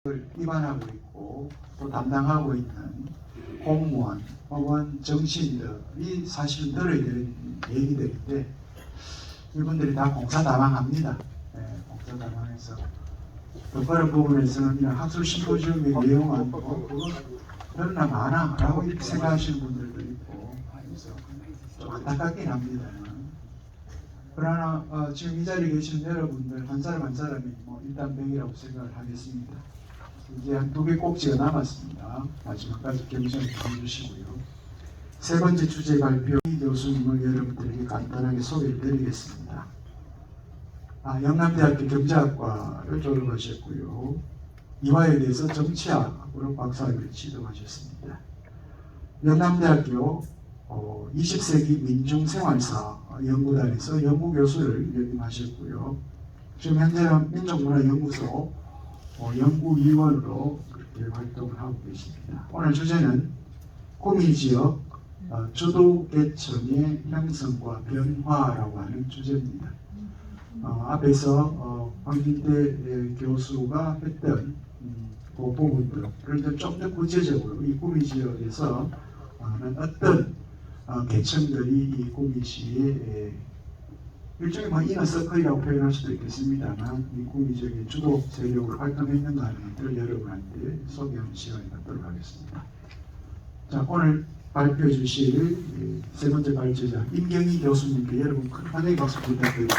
위반하고 있고 또 담당하고 있는 공무원 혹은 정치인들이 사실 들어야 되는 얘기들인데 이분들이 다 공사다방합니다. 공사다방해서 또 그런 부분에서는 그냥 학술 심포지움의 내용은 그거 별나 많아 라고 이렇게 생각하시는 분들도 있고 그래서 좀 안타깝긴 합니다. 그러나 지금 이 자리에 계신 여러분들 한 사람 한 사람이 일단 병이라고 생각을 하겠습니다. 이제 한 2개 꼭지가 남았습니다. 마지막까지 경청해 주시고요. 세 번째 주제 발표 이 교수님을 여러분들에게 간단하게 소개를 드리겠습니다. 영남대학교 경제학과를 졸업하셨고요. 이화여대에서 정치학으로 박사학위를 취득하셨습니다. 영남대학교 20세기 민중생활사 연구단에서 연구교수를 역임하셨고요. 지금 현재는 민족문화연구소 연구위원으로 그렇게 활동을 하고 계십니다. 오늘 주제는 구미지역 주도계층의 형성과 변화라고 하는 주제입니다. 앞에서 황진대 교수가 했던 그 부분들을 좀 더 구체적으로 이 구미지역에서 어떤 계층들이 이 구미시의 일종의 이너서클이라고 표현할 수도 있겠습니다만 이 구미지역의 주도 세력으로 활동했는가 하는 것들을 여러분한테 소개하는 시간을 갖도록 하겠습니다. 자, 오늘 발표해 주실 세 번째 발제자 임경희 교수님께 여러분 큰 환영의 박수 부탁드립니다.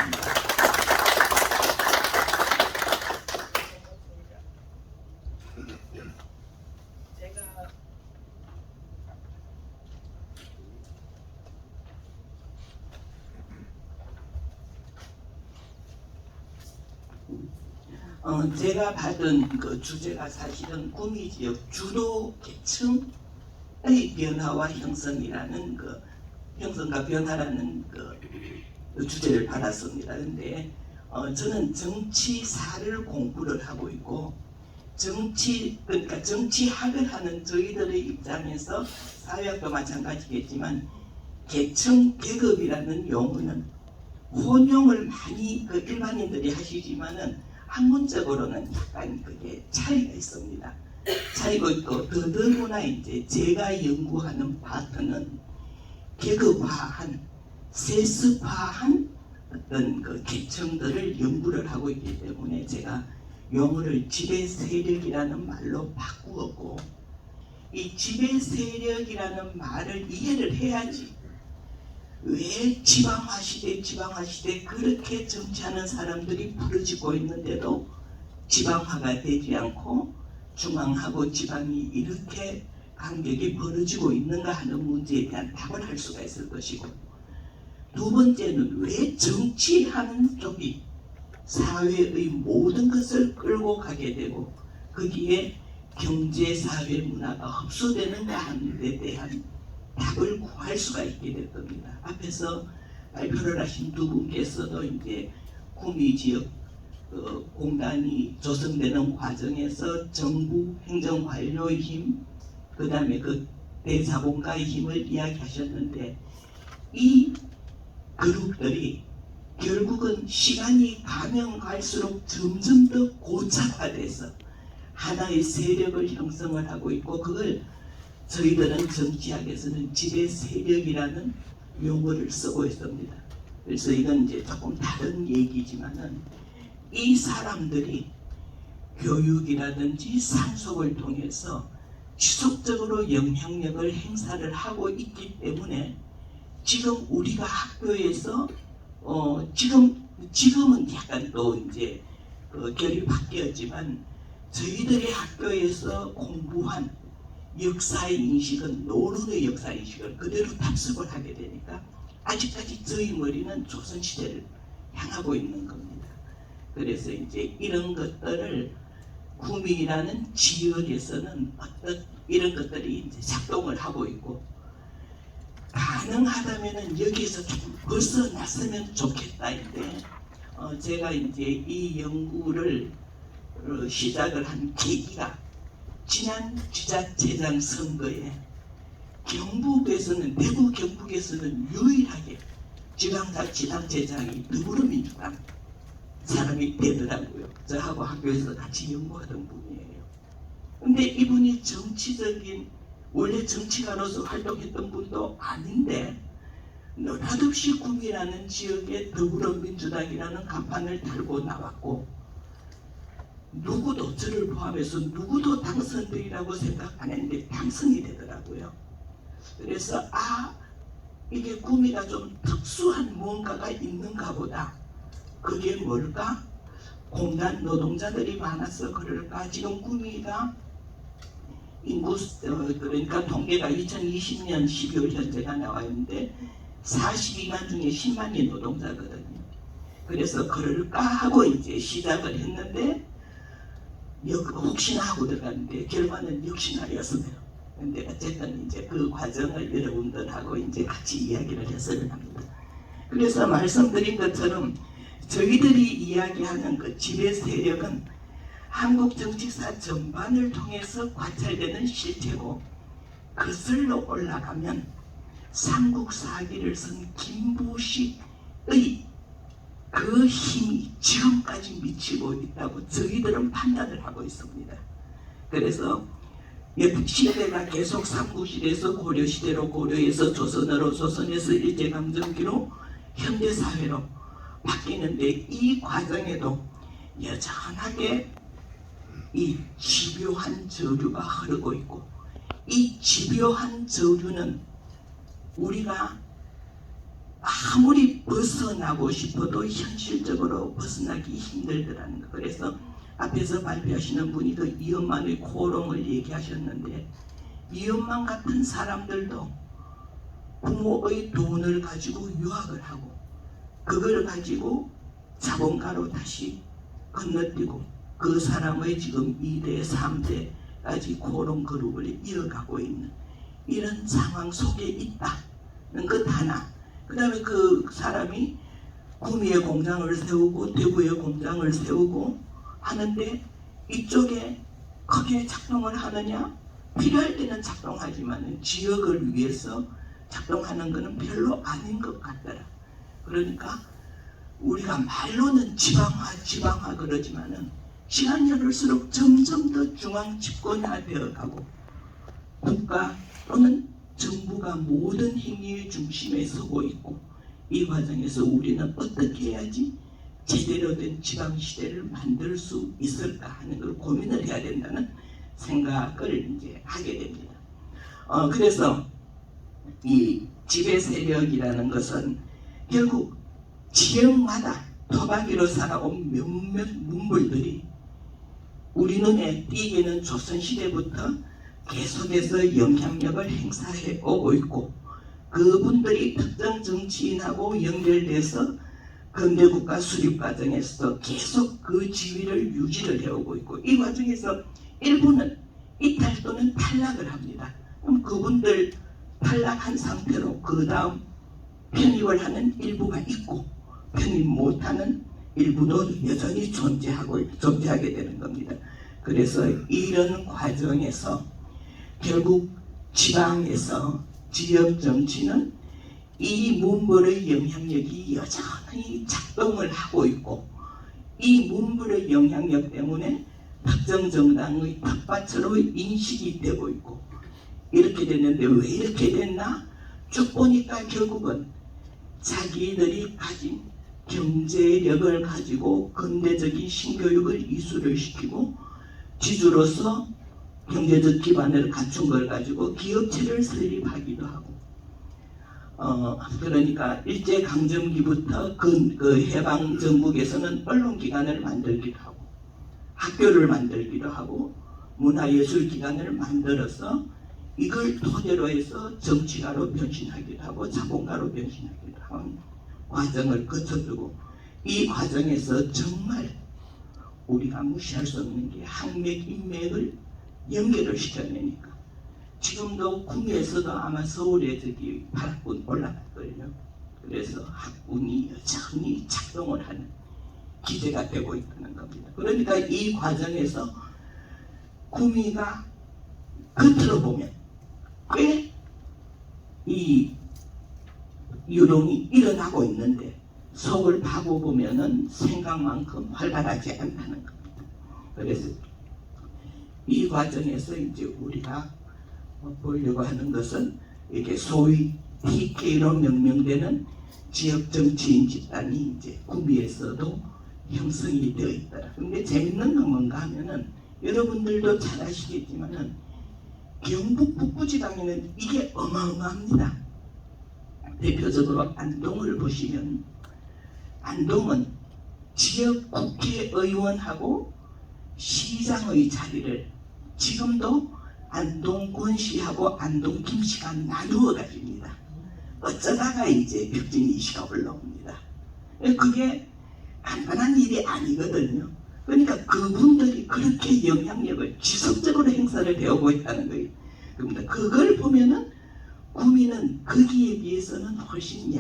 제가 받은 그 주제가 사실은 구미지역 주도 계층의 변화와 형성이라는 형성과 변화라는 그 주제를 받았습니다. 근데 저는 정치사를 공부를 하고 있고 그러니까 정치학을 하는 저희들의 입장에서 사회학도 마찬가지겠지만 계층 계급이라는 용어는 혼용을 많이 일반인들이 하시지만은 학문적으로는 약간 그게 차이가 있습니다. 차이가 있고 더더구나 이제 제가 연구하는 파트는 계급화한 세습화한 어떤 그 계층들을 연구를 하고 있기 때문에 제가 용어를 지배 세력이라는 말로 바꾸었고 이 지배 세력이라는 말을 이해를 해야지 왜 지방화 시대 그렇게 정치하는 사람들이 부러지고 있는데도 지방화가 되지 않고 중앙하고 지방이 이렇게 간격이 벌어지고 있는가 하는 문제에 대한 답을 할 수가 있을 것이고 두 번째는 왜 정치하는 쪽이 사회의 모든 것을 끌고 가게 되고 거기에 경제, 사회, 문화가 흡수되는가 하는 데 대한 답을 구할 수가 있게 될 겁니다. 앞에서 발표를 하신 두 분께서도 이제 구미지역 공단이 조성되는 과정에서 정부 행정관료의 힘, 그 다음에 그 대자본가의 힘을 이야기하셨는데 이 그룹들이 결국은 시간이 가면 갈수록 점점 더 고착화돼서 하나의 세력을 형성을 하고 있고 그걸 저희들은 정치학에서는 지배 세력이라는 용어를 쓰고 있습니다. 그래서 이건 이제 조금 다른 얘기지만은 이 사람들이 교육이라든지 상속을 통해서 지속적으로 영향력을 행사를 하고 있기 때문에 지금 우리가 학교에서 지금은 약간 또 이제 결이 바뀌었지만 저희들이 학교에서 공부한 역사의 인식은 노론의 역사의 인식을 그대로 답습을 하게 되니까 아직까지 저희 머리는 조선시대를 향하고 있는 겁니다. 그래서 이제 이런 것들을 구미라는 지역에서는 어떤 이런 것들이 이제 작동을 하고 있고 가능하다면은 여기에서 조금 벗어났으면 좋겠다인데 제가 이제 이 연구를 시작을 한 계기가 지난 지자체장 선거에 경북에서는 대구 경북에서는 유일하게 지방자치단체장이 더불어민주당 사람이 되더라고요. 저하고 학교에서 같이 연구하던 분이에요. 근데 이분이 정치적인 원래 정치가로서 활동했던 분도 아닌데 느닷없이 구미라는 지역에 더불어민주당이라는 간판을 달고 나왔고 누구도 저를 포함해서 누구도 당선되리라고 생각 안 했는데 당선이 되더라고요. 그래서 이게 구미가 좀 특수한 무언가가 있는가 보다. 그게 뭘까? 공단 노동자들이 많아서 그럴까? 지금 구미가 인구 그러니까 통계가 2020년 12월 현재가 나와 있는데 42만 중에 10만이 노동자거든요. 그래서 그럴까 하고 이제 시작을 했는데 혹시나 하고 들어갔는데 결과는 역시나였어요. 근데 어쨌든 이제 그 과정을 여러분들하고 이제 같이 이야기를 해서는 합니다. 그래서 말씀드린 것처럼 저희들이 이야기하는 그 지배 세력은 한국 정치사 전반을 통해서 관찰되는 실체고 거슬러 올라가면 삼국사기를 쓴 김부식의 그 힘이 지금까지 미치고 있다고 저희들은 판단을 하고 있습니다. 그래서 시대가 계속 삼국시대에서 고려시대로 고려에서 조선으로 조선에서 일제강점기로 현대사회로 바뀌는데 이 과정에도 여전하게 이 집요한 저류가 흐르고 있고 이 집요한 저류는 우리가 아무리 벗어나고 싶어도 현실적으로 벗어나기 힘들더라는 거. 그래서 앞에서 발표하시는 분이 그 이엄만의 코롱을 얘기하셨는데 이엄만 같은 사람들도 부모의 돈을 가지고 유학을 하고 그걸 가지고 자본가로 다시 건너뛰고 그 사람의 지금 2대, 3대까지 코롱 그룹을 이어가고 있는 이런 상황 속에 있다는 것 하나. 그 다음에 그 사람이 구미에 공장을 세우고 대구에 공장을 세우고 하는데 이쪽에 크게 작동을 하느냐? 필요할 때는 작동하지만 지역을 위해서 작동하는 것은 별로 아닌 것 같더라. 그러니까 우리가 말로는 지방화 그러지만은 시간이 흐를수록 점점 더 중앙 집권화 되어가고 국가 또는 정부가 모든 행위의 중심에 서고 있고 이 과정에서 우리는 어떻게 해야지 제대로 된 지방시대를 만들 수 있을까 하는 걸 고민을 해야 된다는 생각을 이제 하게 됩니다. 그래서 이 지배세력이라는 것은 결국 지역마다 토박이로 살아온 몇몇 문물들이 우리 눈에 띄게는 조선시대부터 계속해서 영향력을 행사해 오고 있고 그분들이 특정 정치인하고 연결돼서 근대국가 수립 과정에서 계속 그 지위를 유지를 해오고 있고 이 과정에서 일부는 이탈 또는 탈락을 합니다. 그럼 그분들 탈락한 상태로 그 다음 편입을 하는 일부가 있고 편입 못하는 일부도 여전히 존재하게 되는 겁니다. 그래서 이런 과정에서 결국 지방에서 지역 정치는 이 문물의 영향력이 여전히 작동을 하고 있고 이 문물의 영향력 때문에 특정 정당의 텃밭으로 인식이 되고 있고 이렇게 됐는데 왜 이렇게 됐나? 쭉 보니까 결국은 자기들이 가진 경제력을 가지고 근대적인 신교육을 이수를 시키고 지주로서 경제적 기반을 갖춘 걸 가지고 기업체를 설립하기도 하고 그러니까 일제강점기부터 그 해방정국에서는 언론기관을 만들기도 하고 학교를 만들기도 하고 문화예술기관을 만들어서 이걸 토대로 해서 정치가로 변신하기도 하고 자본가로 변신하기도 하는 과정을 거쳐두고 이 과정에서 정말 우리가 무시할 수 없는 게 학맥, 인맥을 연결을 시켜내니까 지금도 구미에서도 아마 서울에 저기 발학군 올라갈걸요. 그래서 학군이 여전히 작동을 하는 기제가 되고 있다는 겁니다. 그러니까 이 과정에서 구미가 겉으로 보면 꽤 이 유동이 일어나고 있는데 속을 파고 보면은 생각만큼 활발하지 않다는 겁니다. 그래서 이 과정에서 이제 우리가 보려고 하는 것은 이게 소위 TK로 명명되는 지역 정치인 집단이 이제 구미에서도 형성이 되어 있더라. 근데 재밌는 건 뭔가 하면은 여러분들도 잘 아시겠지만은 경북 북부지방에는 이게 어마어마합니다. 대표적으로 안동을 보시면 안동은 지역 국회의원하고 시장의 자리를 지금도 안동군시하고 안동김씨가 나누어 가집니다. 어쩌다가 이제 벽진이시가 올라옵니다. 그게 간단한 일이 아니거든요. 그러니까 그분들이 그렇게 영향력을 지속적으로 행사를 되어오고 있다는 거예요. 그러니까 그걸 보면은 구미는 거기에 비해서는 훨씬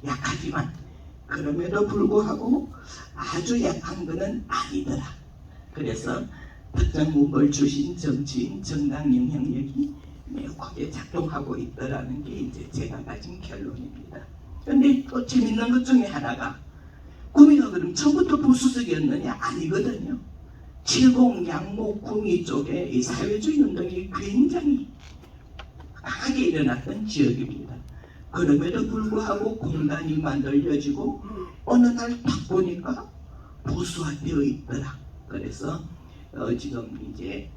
약하지만 그럼에도 불구하고 아주 약한 것은 아니더라. 그래서 특정 문벌 출신 정치인 정당 영향력이 매우 크게 작동하고 있더라는 게 이제 제가 가진 결론입니다. 그런데 또 재밌는 것 중에 하나가 구미가 그럼 처음부터 보수적이었느냐? 아니거든요. 70 양목 구미 쪽에 이 사회주의 운동이 굉장히 강하게 일어났던 지역입니다. 그럼에도 불구하고 공단이 만들어지고 어느 날 딱 보니까 보수화되어 있더라. 그래서 지금 이제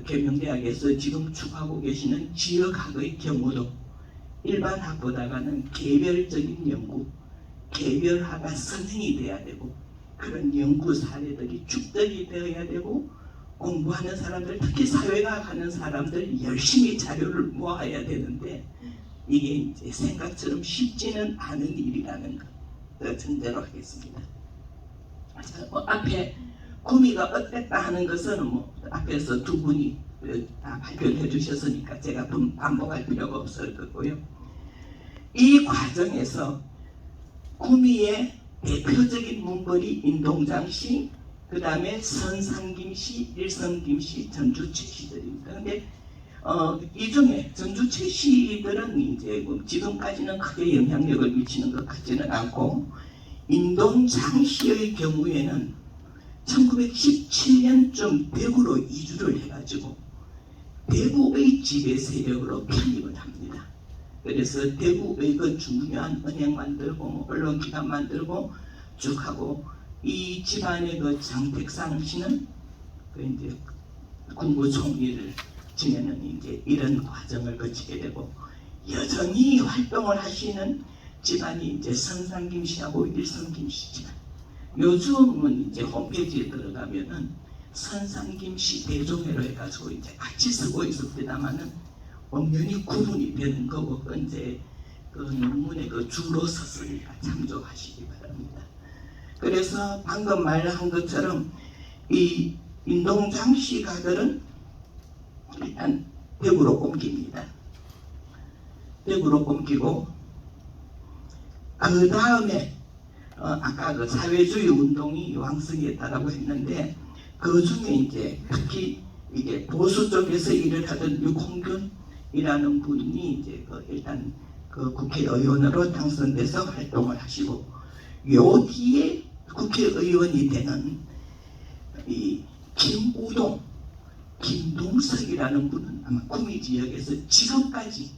계명대학에서 지금 추구하고 계시는 지역학의 경우도 일반 학보다가는 개별적인 연구, 개별화가 선행이 돼야 되고 그런 연구 사례들이 축적이 되어야 되고 공부하는 사람들, 특히 사회과학 하는 사람들 열심히 자료를 모아야 되는데 이게 이제 생각처럼 쉽지는 않은 일이라는 것 전제로 하겠습니다. 앞에 구미가 어땠다 하는 것은 앞에서 두 분이 다 발표를 해주셨으니까 제가 반복할 필요가 없을 거고요. 이 과정에서 구미의 대표적인 문벌이 인동장시, 그 다음에 선상김씨, 일성김씨, 전주채씨들입니다. 근데 이 중에 전주채씨들은 이제 지금까지는 크게 영향력을 미치는 것 같지는 않고 인동장시의 경우에는 1917년쯤 대구로 이주를 해가지고 대구의 지배 세력으로 편입을 합니다. 그래서 대구의 그 중요한 은행 만들고 언론기관 만들고 쭉 하고 이 집안의 그 장택상 씨는 그 이제 국무총리를 지내는 이제 이런 과정을 거치게 되고 여전히 활동을 하시는 집안이 이제 선상김 씨하고 일성김 씨지만 요즘은 이제 홈페이지에 들어가면은 선상김 씨 대종회로 해가지고 이제 같이 쓰고 있었다마는 엄연히 구분이 되는 거고 이제 그 논문의 그 주로 썼으니까 참조하시기 바랍니다. 그래서 방금 말한 것처럼 이 인동장씨 가들은 일단 대구로 옮깁니다. 대구로 옮기고 그 다음에 아까 그 사회주의 운동이 왕성했다라고 했는데 그 중에 이제 특히 이게 보수 쪽에서 일을 하던 육홍균이라는 분이 이제 일단 그 국회의원으로 당선돼서 활동을 하시고 요 뒤에 국회의원이 되는 이 김우동, 김동석이라는 분은 아마 구미 지역에서 지금까지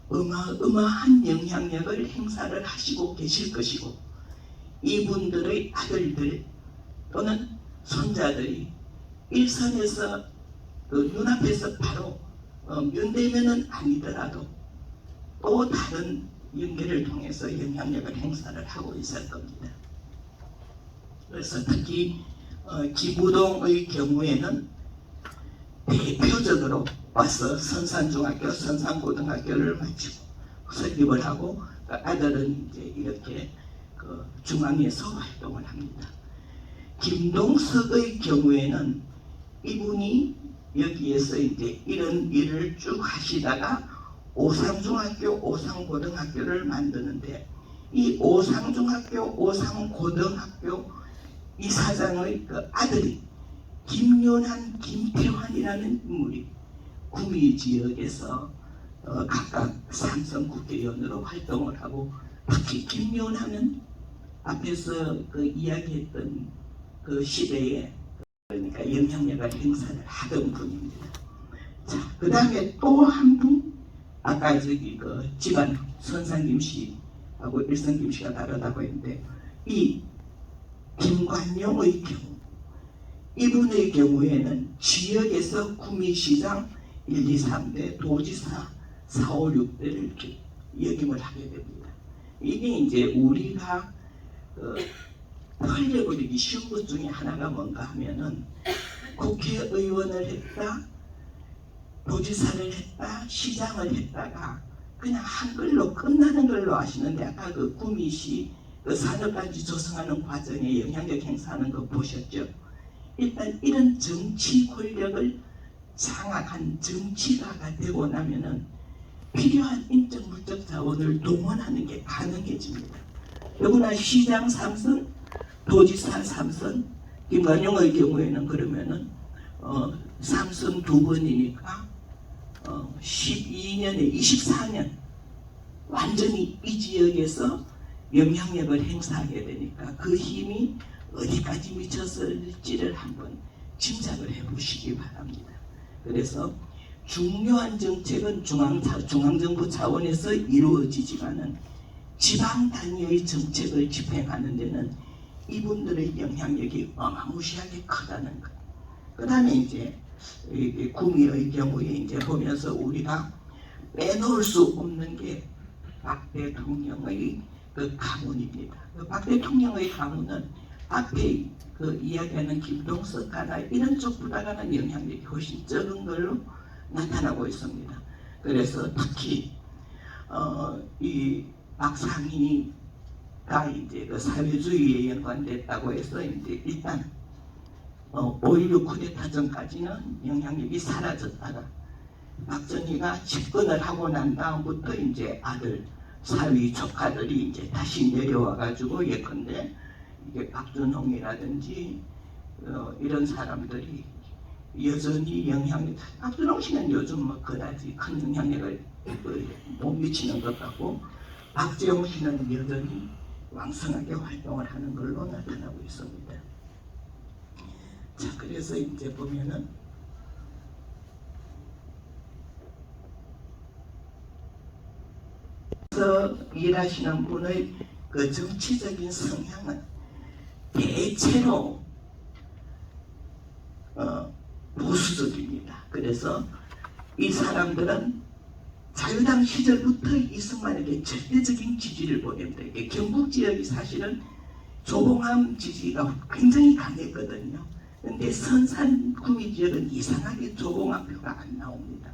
어마어마한 영향력을 행사를 하시고 계실 것이고 이분들의 아들들 또는 손자들이 일선에서 그 눈앞에서 바로 면대면은 아니더라도 또 다른 연계를 통해서 영향력을 행사를 하고 있을 겁니다. 그래서 특히 기부동의 경우에는 대표적으로 와서 선산중학교, 선산고등학교를 마치고 설립을 하고 그 아들은 이제 이렇게 그 중앙에서 활동을 합니다. 김동석의 경우에는 이분이 여기에서 이제 이런 일을 쭉 하시다가 오상중학교, 오상고등학교를 만드는데 이 오상중학교, 오상고등학교 이사장의 그 아들이 김윤환, 김태환이라는 인물이 구미 지역에서 각각 삼선 국회의원으로 활동을 하고 특히 김윤환은 앞에서 그 이야기했던 그 시대에 그러니까 영향력을 행사를 하던 분입니다. 자, 그 다음에 또 한 분, 아까 저기 그 집안 선상김 씨하고 일성김 씨가 다르다고 했는데, 이 김관용의 경우, 이분의 경우에는 지역에서 구미시장 1, 2, 3대, 도지사 4, 5, 6대를 역임을 하게 됩니다. 이게 이제 우리가 흘려버리기 쉬운 것 중에 하나가 뭔가 하면은 국회의원을 했다, 도지사를 했다, 시장을 했다가 그냥 한글로 끝나는 걸로 아시는데, 아까 그 구미시 그 산업단지 조성하는 과정에 영향력 행사하는 거 보셨죠? 일단 이런 정치 권력을 장악한 정치가가 되고 나면은 필요한 인적 물적 자원을 동원하는 게 가능해집니다. 더구나 시장 3선, 도지사 3선, 김관용의 경우에는 그러면은 3선 2번이니까 12년에 24년 완전히 이 지역에서 영향력을 행사하게 되니까 그 힘이 어디까지 미쳤을지를 한번 짐작을 해보시기 바랍니다. 그래서 중요한 정책은 중앙정부 차원에서 이루어지지만은 지방 단위의 정책을 집행하는 데는 이분들의 영향력이 어마무시하게 크다는 것. 그 다음에 이제 구미의 경우에 이제 보면서 우리가 빼놓을 수 없는 게 박 대통령의 그 가문입니다. 박 대통령의 가문은 앞에 그 이야기하는 김동석 가나 이런 쪽보다는 영향력이 훨씬 적은 걸로 나타나고 있습니다. 그래서 특히 이 박상희가 이제 그 사회주의에 연관됐다고 해서 이제 일단 5.16 쿠데타 전까지는 영향력이 사라졌다가 박정희가 집권을 하고 난 다음부터 이제 아들 사위 조카들이 이제 다시 내려와 가지고 예컨대 이게 박준홍이라든지 이런 사람들이 여전히 영향력, 박준홍 씨는 요즘 뭐 그다지 큰 영향력을 못 미치는 것 같고, 박재홍 씨는 여전히 왕성하게 활동을 하는 걸로 나타나고 있습니다. 자, 그래서 이제 보면은 일하시는 분의 그 정치적인 성향은 대체로 보수적입니다. 그래서 이 사람들은 자유당 시절부터 이승만에게 절대적인 지지를 보냅니다. 이게 경북 지역이 사실은 조봉암 지지가 굉장히 강했거든요. 근데 선산 구미 지역은 이상하게 조봉암표가 안 나옵니다.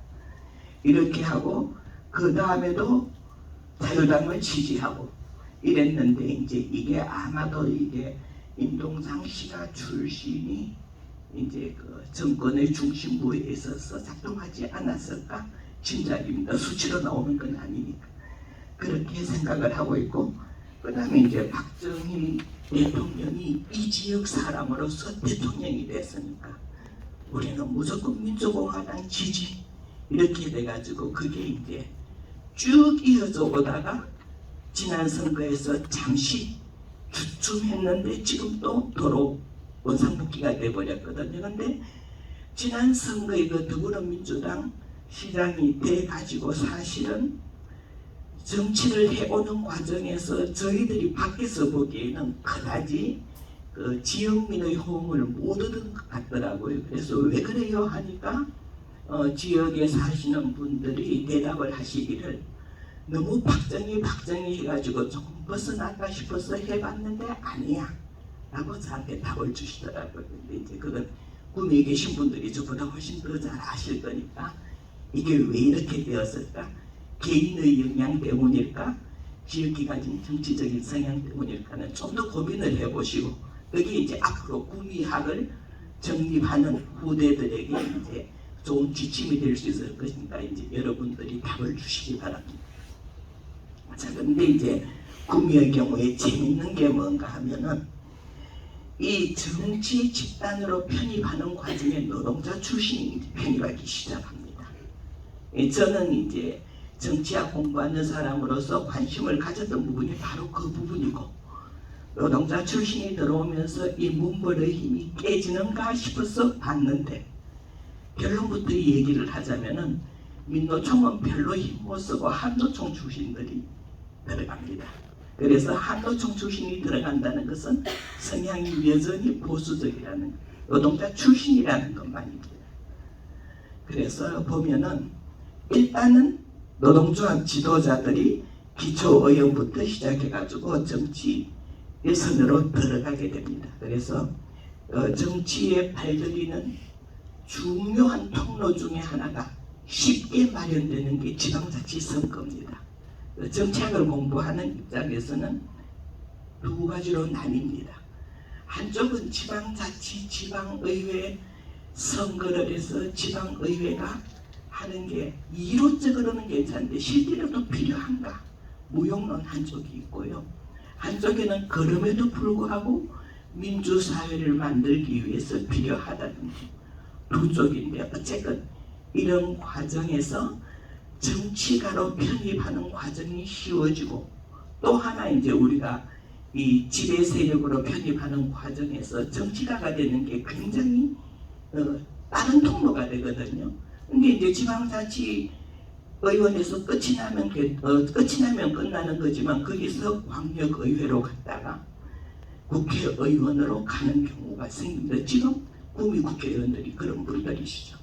이렇게 하고 그 다음에도 자유당을 지지하고 이랬는데, 이제 이게 아마도 이게 임동상 씨가 출신이 이제 그 정권의 중심부에 있어서 작동하지 않았을까 짐작입니다. 수치로 나오는 건 아니니까 그렇게 생각을 하고 있고, 그 다음에 이제 박정희 대통령이 이 지역 사람으로서 대통령이 됐으니까 우리는 무조건 민주공화당 지지 이렇게 돼가지고 그게 이제 쭉 이어져 오다가 지난 선거에서 잠시 주춤했는데 지금 또 도로 원상복귀가 돼버렸거든요. 근데 지난 선거에 그 더불어민주당 시장이 돼가지고 사실은 정치를 해오는 과정에서 저희들이 밖에서 보기에는 그다지 그 지역민의 호응을 못 얻은 것 같더라고요. 그래서 왜 그래요 하니까 지역에 사시는 분들이 대답을 하시기를 너무 박정희 해가지고 조금 벗어날까 싶어서 해봤는데 아니야 라고 저한테 답을 주시더라고요. 근데 이제 그건 구미에 계신 분들이 저보다 훨씬 더 잘 아실 거니까 이게 왜 이렇게 되었을까? 개인의 영향 때문일까? 지역이 가진 정치적인 성향 때문일까는 좀 더 고민을 해보시고, 여기 이제 앞으로 구미학을 정립하는 후대들에게 이제 좋은 지침이 될 수 있을 것이니까 이제 여러분들이 답을 주시기 바랍니다. 자, 근데 이제 구미의 경우에 재밌는 게 뭔가 하면은 이 정치 집단으로 편입하는 과정에 노동자 출신이 편입하기 시작합니다. 저는 이제 정치학 공부하는 사람으로서 관심을 가졌던 부분이 바로 그 부분이고, 노동자 출신이 들어오면서 이 문벌의 힘이 깨지는가 싶어서 봤는데 결론부터 얘기를 하자면은 민노총은 별로 힘 못 쓰고 한노총 출신들이 들어갑니다. 그래서 한노총 출신이 들어간다는 것은 성향이 여전히 보수적이라는 노동자 출신이라는 것만입니다. 그래서 보면은 일단은 노동조합 지도자들이 기초의원부터 시작해가지고 정치 예선으로 들어가게 됩니다. 그래서 정치에 발들이는 중요한 통로 중에 하나가 쉽게 마련되는 게 지방자치선거입니다. 정치학을 공부하는 입장에서는 두 가지로 나뉩니다. 한쪽은 지방자치, 지방의회 선거를 해서 지방의회가 하는 게 이론적으로는 괜찮은데 실제로도 필요한가? 무용론 한쪽이 있고요. 한쪽에는 그럼에도 불구하고 민주사회를 만들기 위해서 필요하다는 두 쪽인데 어쨌든 이런 과정에서 정치가로 편입하는 과정이 쉬워지고 또 하나 이제 우리가 이 지배 세력으로 편입하는 과정에서 정치가가 되는 게 굉장히 빠른 통로가 되거든요. 근데 이제 지방자치 의원에서 끝이 나면 끝나는 거지만 거기서 광역의회로 갔다가 국회의원으로 가는 경우가 생깁니다. 지금 구미 국회의원들이 그런 분들이시죠.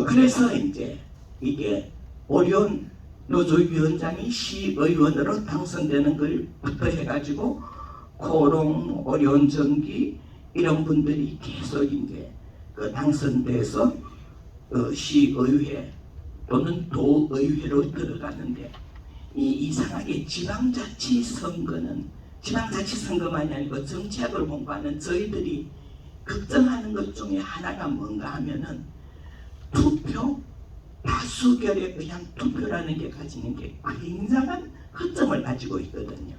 그래서 이제 이게 오리온 노조위원장이 시의원으로 당선되는 걸부터 해가지고 고롱, 오리온 전기 이런 분들이 계속 이제 당선돼서 시의회 또는 도의회로 들어가는데 이상하게 지방자치 선거만이 아니고 정치학을 공부하는 저희들이 걱정하는 것 중에 하나가 뭔가 하면은 투표 다수결에 의한 투표라는 게 가지는 게 굉장한 허점을 가지고 있거든요.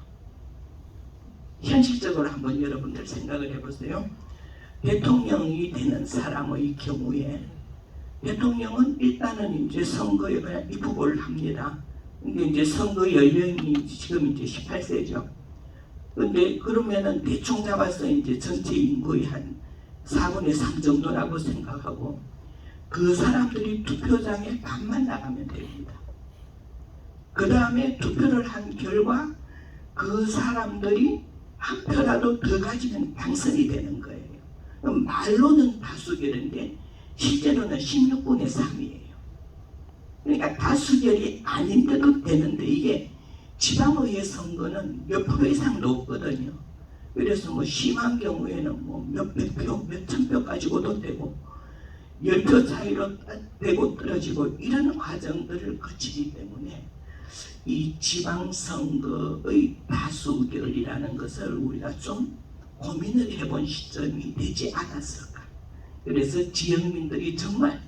현실적으로 한번 여러분들 생각을 해보세요. 대통령이 되는 사람의 경우에 대통령은 일단은 이제 선거에 그냥 입후보를 합니다. 근데 이제 선거 연령이 지금 이제 18세죠. 근데 그러면은 대충 잡아서 이제 전체 인구의 한 4분의 3 정도라고 생각하고 그 사람들이 투표장에 반만 나가면 됩니다. 그 다음에 투표를 한 결과 그 사람들이 한 표라도 더 가지면 당선이 되는 거예요. 그럼 말로는 다수결인데 실제로는 16분의 3이에요. 그러니까 다수결이 아닌데도 되는데 이게 지방의회 선거는 몇 프로 이상도 없거든요. 그래서 뭐 심한 경우에는 뭐 몇백 표, 몇천 표 가지고도 되고 10표 차이로 되고 떨어지고 이런 과정들을 거치기 때문에 이 지방선거의 다수결이라는 것을 우리가 좀 고민을 해본 시점이 되지 않았을까. 그래서 지역민들이 정말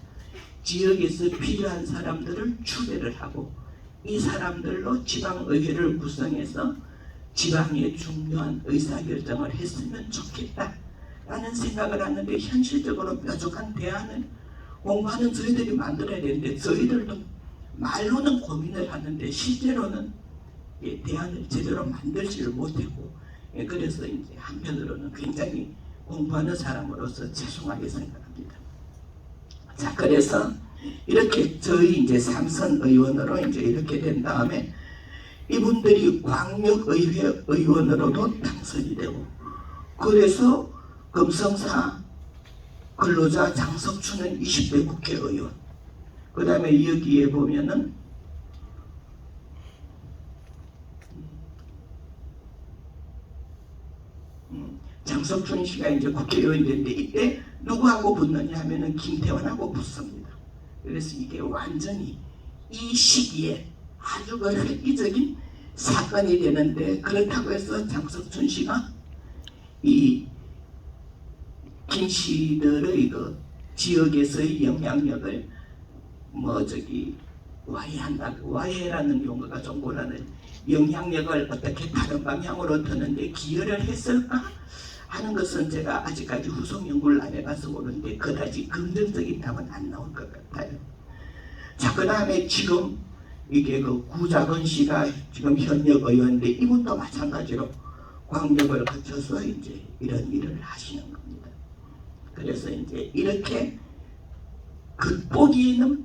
지역에서 필요한 사람들을 추대를 하고 이 사람들로 지방의회를 구성해서 지방의 중요한 의사결정을 했으면 좋겠다 라는 생각을 하는데 현실적으로 뾰족한 대안을 공부하는 저희들이 만들어야 되는데 저희들도 말로는 고민을 하는데 실제로는 대안을 제대로 만들지를 못했고 그래서 이제 한편으로는 굉장히 공부하는 사람으로서 죄송하게 생각합니다. 자, 그래서 이렇게 저희 이제 삼선 의원으로 이제 이렇게 된 다음에 이분들이 광역의회 의원으로도 당선이 되고 그래서 금성사 근로자 장석춘은 20대 국회의원 그 다음에 여기에 보면은 장석춘 씨가 이제 국회의원이 됐는데 이때 누구하고 붙느냐 하면은 김태원하고 붙습니다. 그래서 이게 완전히 이 시기에 아주 획기적인 사건이 되는데 그렇다고 해서 장석춘 씨가 이 김 씨들의 그 지역에서의 영향력을 와해라는 용어가 좀 곤란해. 영향력을 어떻게 다른 방향으로 드는데 기여를 했을까 하는 것은 제가 아직까지 후속 연구를 안 해봐서 모르는데 그다지 긍정적인 답은 안 나올 것 같아요. 자, 그 다음에 지금 이게 그 구자건 씨가 지금 현역 의원인데 이분도 마찬가지로 광역을 거쳐서 이제 이런 일을 하시는 겁니다. 그래서 이제 이렇게 극보기에는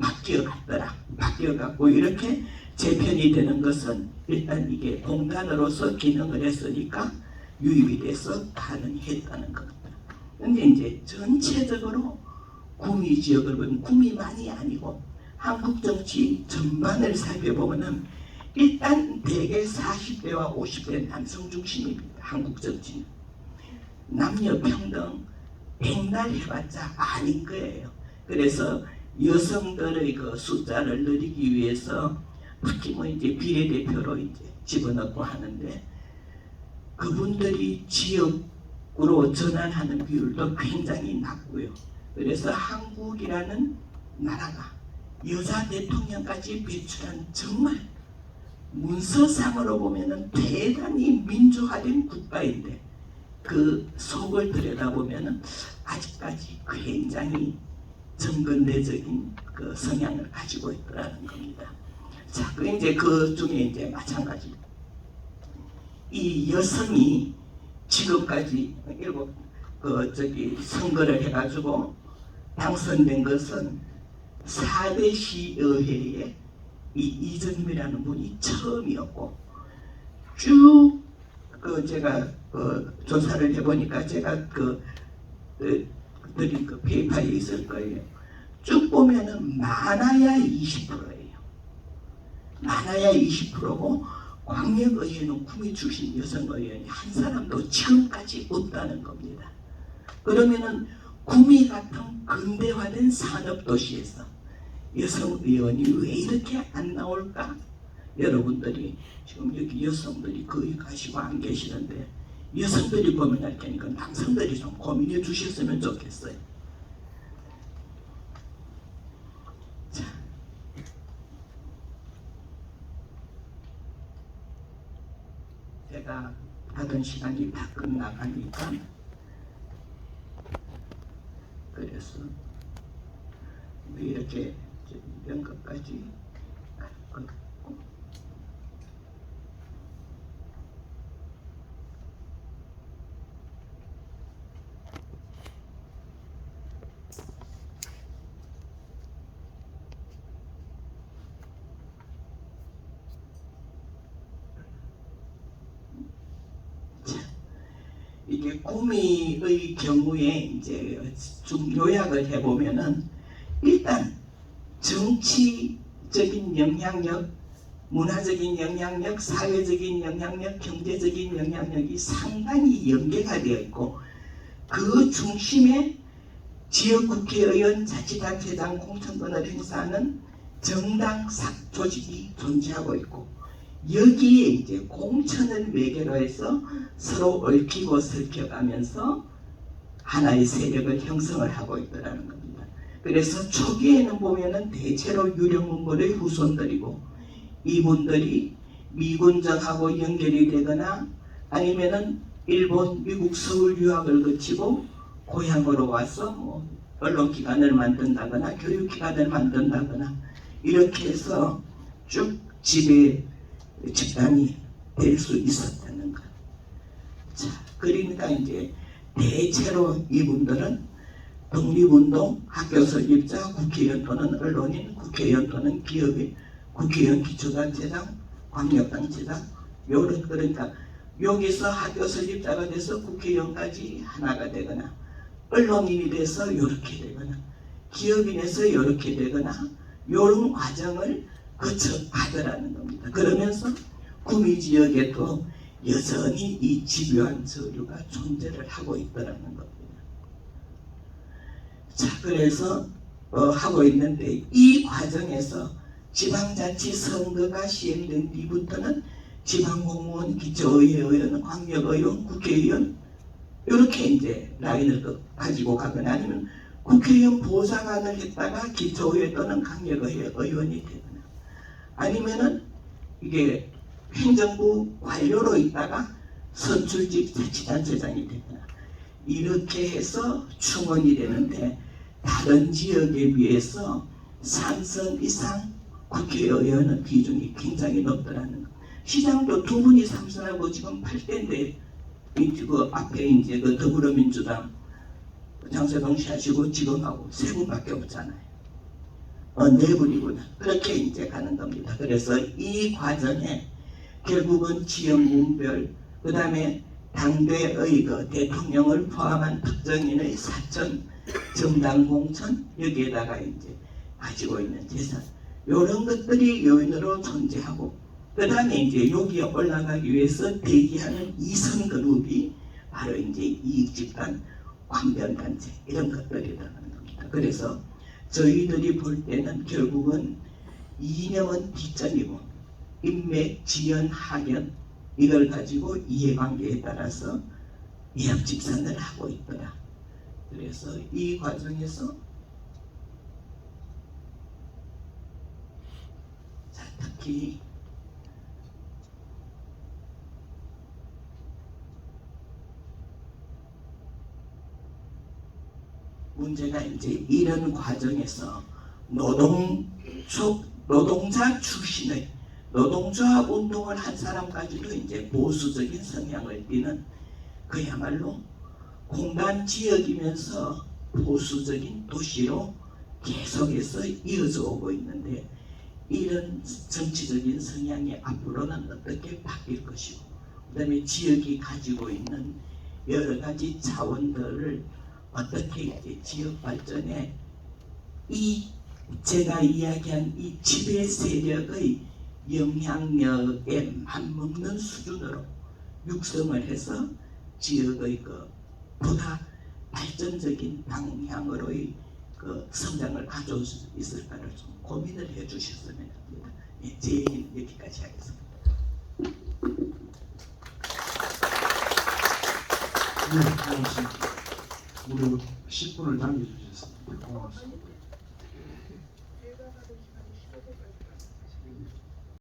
바뀌어갖고 이렇게 재편이 되는 것은 일단 이게 공단으로서 기능을 했으니까 유입이 돼서 가능했다는 겁니다. 근데 이제 전체적으로 구미 지역을 보면 구미만이 아니고 한국 정치 전반을 살펴보면은 일단 대개 40대와 50대 남성 중심입니다. 한국 정치는 남녀 평등 백날 해봤자 아닌 거예요. 그래서 여성들의 그 숫자를 늘리기 위해서 특히 뭐 이제 비례대표로 이제 집어넣고 하는데 그분들이 지역으로 전환하는 비율도 굉장히 낮고요. 그래서 한국이라는 나라가 여자 대통령까지 배출한 정말 문서상으로 보면은 대단히 민주화된 국가인데 그 속을 들여다보면은 아직까지 굉장히 정근대적인 그 성향을 가지고 있더라는 겁니다. 자, 그 이제 그 중에 이제 마찬가지 이 여성이 지금까지 선거를 해가지고 당선된 것은 4대 시의회에 이 이정임이라는 분이 처음이었고 쭉 제가 조사를 해보니까 제가 드린 그 페이퍼에 있을 거예요. 쭉 보면은 많아야 20%예요. 많아야 20%고 광역의회는 구미 출신 여성의원이 한 사람도 지금까지 없다는 겁니다. 그러면은 구미 같은 근대화된 산업도시에서 여성의원이 왜 이렇게 안 나올까? 여러분들이 지금 여기 여성들이 거의 가시고 안 계시는데 여성들이 고민할 테니까 남성들이 좀 고민해 주셨으면 좋겠어요. 자, 제가 하던 시간이 다 끝나가니까 그래서 왜 이렇게 이런 것까지 이게 구미의 경우에 이제 좀 요약을 해보면은 일단 정치적인 영향력, 문화적인 영향력, 사회적인 영향력, 경제적인 영향력이 상당히 연계가 되어 있고 그 중심에 지역 국회의원, 자치단체장 공천권을 행사하는 정당 조직이 존재하고 있고 여기에 이제 공천을 매개로 해서 서로 얽히고 설켜가면서 하나의 세력을 형성을 하고 있더라는 겁니다. 그래서 초기에는 보면은 대체로 유령문물의 후손들이고 이분들이 미군정하고 연결이 되거나 아니면은 일본, 미국 서울 유학을 거치고 고향으로 와서 뭐 언론기관을 만든다거나 교육기관을 만든다거나 이렇게 해서 쭉 지배 집단이 될 수 있었다는 것. 자, 그러니까 이제 대체로 이분들은 독립운동, 학교 설립자, 국회의원 또는 언론인, 국회의원 또는 기업인, 국회의원 기초단체장, 광역단체장, 요런 그러니까 여기서 학교 설립자가 돼서 국회의원까지 하나가 되거나 언론인이 돼서 이렇게 되거나 기업인에서 이렇게 되거나 이런 과정을 거쳐가더라는 겁니다. 그러면서 구미 지역에도 여전히 이 집요한 서류가 존재를 하고 있더라는 겁니다. 자, 그래서 하고 있는데 이 과정에서 지방자치 선거가 시행된 뒤부터는 지방공무원, 기초의회의원, 광역의원, 국회의원 이렇게 이제 라인을 가지고 가거나 아니면 국회의원 보좌관을 했다가 기초의회 또는 광역의회 의원이 되거나 아니면은 이게 행정부 관료로 있다가 선출직 자치단체장이 되거나 이렇게 해서 충원이 되는데 다른 지역에 비해서 3선 이상 국회의원의 비중이 굉장히 높더라는 거. 시장도 두 분이 3선하고 지금 8대인데 그 앞에 이제 그 더불어민주당 장세동 씨 하시고 지금하고 세 분밖에 없잖아요. 네 분이구나. 그렇게 이제 가는 겁니다. 그래서 이 과정에 결국은 지역문별, 그 다음에 당대의 그 대통령을 포함한 특정인의 사천, 정당 공천, 여기에다가 이제 가지고 있는 재산, 이런 것들이 요인으로 존재하고, 그 다음에 이제 여기에 올라가기 위해서 대기하는 이선 그룹이 바로 이제 이익집단, 관변단체, 이런 것들이라는 겁니다. 그래서 저희들이 볼 때는 결국은 이념은 뒷전이고 인맥, 지연, 학연, 이걸 가지고 이해관계에 따라서 예합집산을 하고 있더라. 그래서 이 과정에서 특히 문제가 이제 이런 과정에서 노동자 출신의 노동자 운동을 한 사람까지도 이제 보수적인 성향을 띠는, 그야말로 공단 지역이면서 보수적인 도시로 계속해서 이어져 오고 있는데, 이런 정치적인 성향이 앞으로는 어떻게 바뀔 것이고, 그 다음에 지역이 가지고 있는 여러 가지 자원들을 어떻게 이제 지역 발전에 이 제가 이야기한 이 지배 세력의 영향력에 맞먹는 수준으로 육성을 해서 지역의 그 보다 발전적인 방향으로의 그 성장을 가져올 수 있을까를 좀 고민을 해주셨으면 합니다. 예, 제 얘기는 여기까지 하겠습니다. 네, 고맙습니다. 무려 10분을 남겨주셨습니다. 고맙습니다.